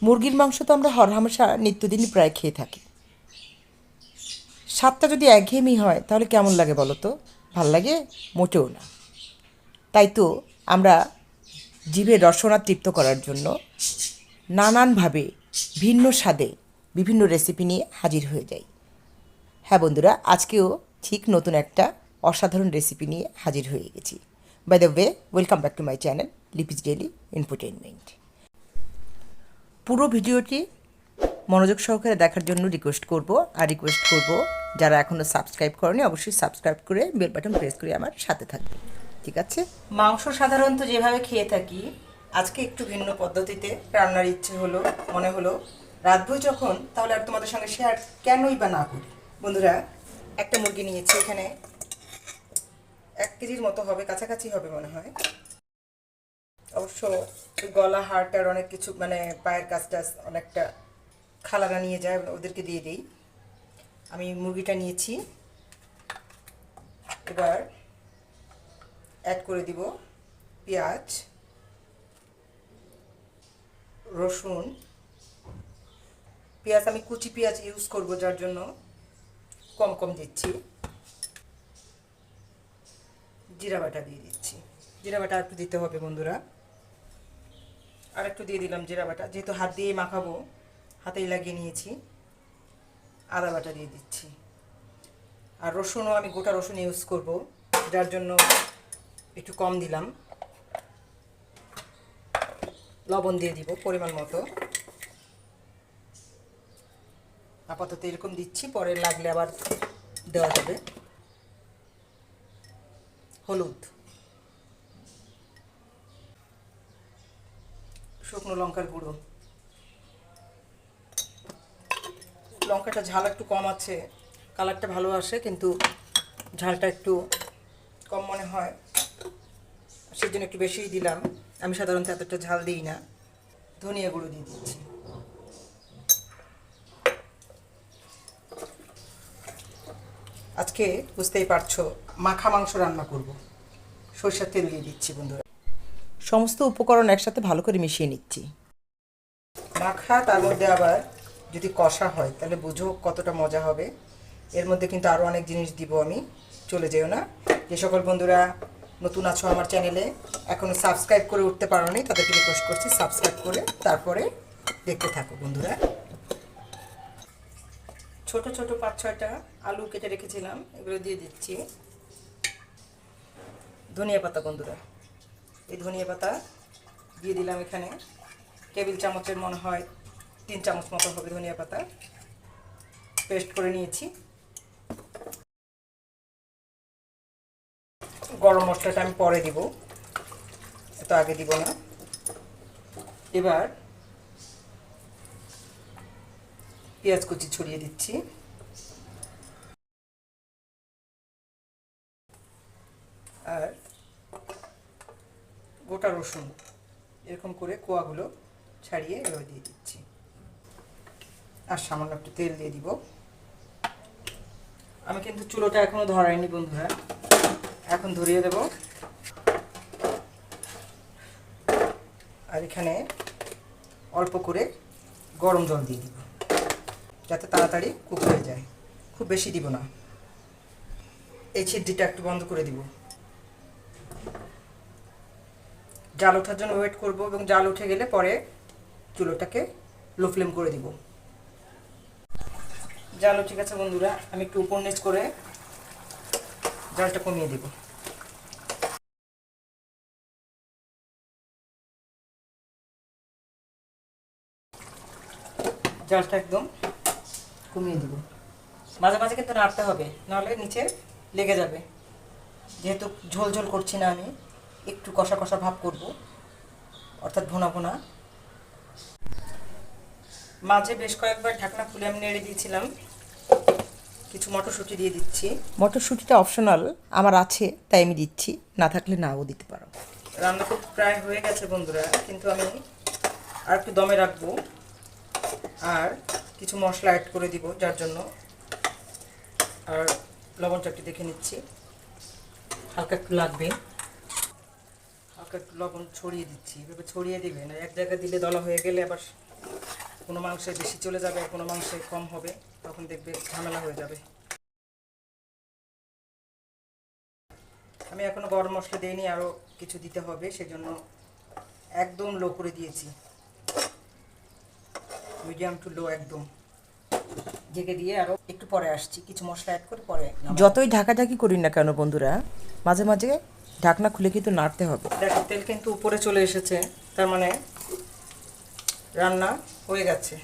মুরগির মাংস তো আমরা হরহামেশা নিত্যদিনই প্রায় খেয়ে থাকি। স্বাদটা যদি একঘেয়েমি হয় তাহলে কেমন লাগে বলো তো? ভাল লাগে? মোটেও না। তাই তো আমরা জিভের রসনা তৃপ্ত করার জন্য নানানভাবে ভিন্ন স্বাদে বিভিন্ন রেসিপি নিয়ে হাজির হয়ে যাই। হ্যাঁ বন্ধুরা, আজকেও ঠিক নতুন একটা অসাধারণ রেসিপি নিয়ে হাজির হয়ে গেছি। By the way, welcome back to my channel Lipi's daily entertainment. পুরো ভিডিওটি মনোযোগ সহকারে দেখার জন্য রিকোয়েস্ট করব যারা এখনও সাবস্ক্রাইব করেনি অবশ্যই সাবস্ক্রাইব করে বেল বাটন প্রেস করে আমার সাথে থাকবে। ঠিক আছে? মাংস সাধারণত যেভাবে খেয়ে থাকি, আজকে একটু ভিন্ন পদ্ধতিতে রান্নার ইচ্ছে হলো, মনে হলো রাঁধবো যখন তাহলে আর তোমাদের সঙ্গে শেয়ার কেনই বা না করি। বন্ধুরা, একটা মুরগি নিয়েছি, এখানে 1 কেজির মতো হবে, কাছাকাছি হবে মনে হয়। অবশ্য গলা হাড় আর অনেক কিছু মানে পায়ের কাজটা অনেকটা খালারা নিয়ে যায়, ওদেরকে দিয়ে দিই। আমি মুরগিটা নিয়েছি, এবার অ্যাড করে দিব পেঁয়াজ, রসুন। পেঁয়াজ আমি কুচি পেঁয়াজ ইউজ করব, যার জন্য কম কম দিচ্ছি। জিরা বাটা দিয়ে দিচ্ছি, জিরা বাটা একটু দিতে হবে বন্ধুরা, আর একটু দিয়ে দিলাম জিরা বাটা, যেহেতু হাত দিয়ে মাখাবো হাতেই লাগিয়ে নিয়েছি। আদা বাটা দিয়ে দিচ্ছি, আর রসুনও আমি গোটা রসুন ইউজ করব, যার জন্য একটু কম দিলাম। লবণ দিয়ে দিব পরিমাণ মতো, আপাতত এরকম দিচ্ছি, পরে লাগলে আবার দেওয়া যাবে। হলুদ, শুকনো লঙ্কার গুঁড়ো। লঙ্কাটা ঝাল একটু কম আছে, কালারটা ভালো আসে, কিন্তু ঝালটা একটু কম মনে হয়, সেই জন্য একটু বেশিই দিলাম। আমি সাধারণত এতটা ঝাল দিই না। ধনিয়া গুঁড়ো দিয়ে দিচ্ছি। আজকে বুঝতেই পারছো মাখা মাংস রান্না করব। সরষের তেল দিয়ে দিচ্ছি বন্ধুরা। সমস্ত উপকরণ একসাথে ভালো করে মিশিয়ে নিচ্ছি। মাখা, তার মধ্যে আবার যদি কষা হয় তাহলে বুঝো কতটা মজা হবে। এর মধ্যে কিন্তু আরও অনেক জিনিস দিব আমি, চলে যেও না। যে সকল বন্ধুরা নতুন আছো আমার চ্যানেলে, এখনও সাবস্ক্রাইব করে উঠতে পারোনি, তাদেরকে রিকোয়েস্ট করছি সাবস্ক্রাইব করে তারপরে দেখতে থাকো বন্ধুরা। ছোট ছোট 5-6টা আলু কেটে রেখেছিলাম, এগুলো দিয়ে দিচ্ছি। ধনিয়া পাতা বন্ধুরা, এই ধনিয়া পাতা দিয়ে দিলাম এখানে, টেবিল চামচের মনে হয় 3 চামচ মতো হবে ধনিয়া পাতা, পেস্ট করে নিয়েছি। গরম মশলাটা আমি পরে দিব, তো আগে দিব না। এবার পেঁয়াজ কুচি ছড়িয়ে দিচ্ছি, আর গোটা রসুন এরকম করে কোয়াগুলো ছাড়িয়ে এভাবে দিয়ে দিচ্ছি, আর সামান্য একটু তেল দিয়ে দিব। আমি কিন্তু চুলোটা এখনো ধরাইনি বন্ধুরা, এখন ধরিয়ে দেব। আর এখানে অল্প করে গরম জল দিয়ে দিব, যাতে তাড়াতাড়ি কুক হয়ে যায়। খুব বেশি দিব না, এই ছিদ্রিটা একটু বন্ধ করে দিব। জাল ওঠার জন্য ওয়েট করব, এবং জাল উঠে গেলে পরে চুলোটাকে লো ফ্লেম করে দিব। জাল উঠে গেছে বন্ধুরা, আমি একটু উপর নিচ করে জালটা কমিয়ে দিব। জালটা একদম কমিয়ে দিব। মাঝে মাঝে কিন্তু নাড়তে হবে, নাহলে নিচে লেগে যাবে। যেহেতু ঝোল ঝোল করছি না, আমি একটু কষা কষা ভাব করব, অর্থাৎ ভুনা ভুনা। মাঝে বেশ কয়েকবার ঢাকনা খুলে আমি নেড়ে দিয়েছিলাম। কিছু মটরশুঁটি দিয়ে দিচ্ছি। মটরশুঁটিটা অপশনাল, আমার আছে তাই আমি দিচ্ছি, না থাকলে নাও দিতে পারো। রান্না তো প্রায় হয়ে গেছে বন্ধুরা, কিন্তু আমি আর একটু দমে রাখবো, আর কিছু মশলা অ্যাড করে দিব, যার জন্য। আর লবণটা একটু দেখে নিচ্ছি, হালকা একটু লাগবে। হালকা একটু লবণ ছড়িয়ে দিচ্ছি, এভাবে ছড়িয়ে দিবেন, এক জায়গায় দিলে দলা হয়ে গেলে আবার কোনো মাংসে বেশি চলে যাবে, কোনো মাংসে কম হবে, তখন দেখবে ঝামেলা হয়ে যাবে। আমি এখনও গরম মশলা দিইনি, আরও কিছু দিতে হবে, সেজন্য একদম লো করে দিয়েছি, মিডিয়াম টু লো একদম ঢেকে দিয়ে আরও একটু পরে আসছি, কিছু মশলা অ্যাড করে পরে। যতই ঢাকাঢাকি করি না কেন বন্ধুরা, মাঝে মাঝে ঢাকনা খুলে কিন্তু নাড়তে হবে। দেখো তেল কিন্তু উপরে চলে এসেছে, তার মানে রান্না হয়ে গেছে।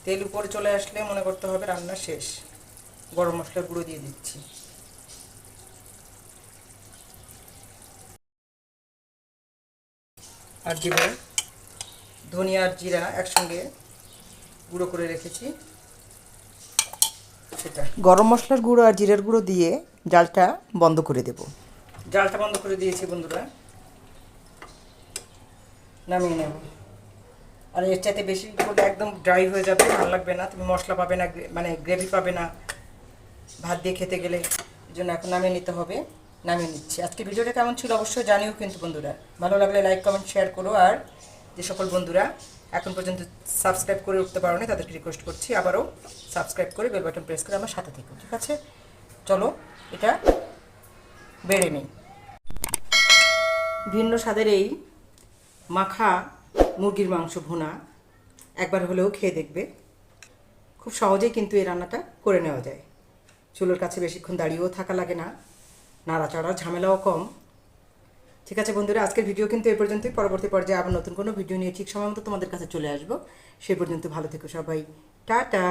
তেল উপরে চলে আসলে মনে করতে হবে রান্না শেষ। গরম মশলার গুঁড়ো দিয়ে দিচ্ছি, আর দিব ধনিয়া আর জিরা একসঙ্গে গুঁড়ো করে রেখেছি সেটা। গরম মশলার গুঁড়ো আর জিরার গুঁড়ো দিয়ে জালটা বন্ধ করে দেব। জালটা বন্ধ করে দিয়েছি বন্ধুরা, নামিয়ে নেব। আর এর চাইতে বেশি করলে একদম ড্রাই হয়ে যাবে, ভালো লাগবে না, তুমি মশলা পাবে না, মানে গ্রেভি পাবে না ভাত দিয়ে খেতে গেলে। এই জন্য এখন নামিয়ে নিতে হবে, নামিয়ে নিচ্ছি। আজকে ভিডিওটা কেমন ছিল অবশ্যই জানিও কিন্তু বন্ধুরা। ভালো লাগলে লাইক কমেন্ট শেয়ার করো, আর যে সকল বন্ধুরা এখন পর্যন্ত সাবস্ক্রাইব করে উঠতে পারো না তাদেরকে রিকোয়েস্ট করছি আবারও সাবস্ক্রাইব করে বেল বাটন প্রেস করে আমার সাথে থেকো, ঠিক আছে? চলো এটা বেড়ে নিই। ভিন্ন স্বাদের এই মাখা মুরগির মাংস ভুনা একবার হলেও খেয়ে দেখবে। খুব সহজেই কিন্তু এই রান্নাটা করে নেওয়া যায়, চুলোর কাছে বেশিক্ষণ দাঁড়িয়েও থাকা লাগে না, নাড়াচাড়ার ঝামেলাও কম। ঠিক আছে বন্ধুরা, আজকের ভিডিও কিন্তু এই পর্যন্তই। পরবর্তী পর্যায়ে আবার নতুন কোনো ভিডিও নিয়ে ঠিক সময় মতো তোমাদের কাছে চলে আসবো। সেই পর্যন্ত ভালো থেকো সবাই, টাটা।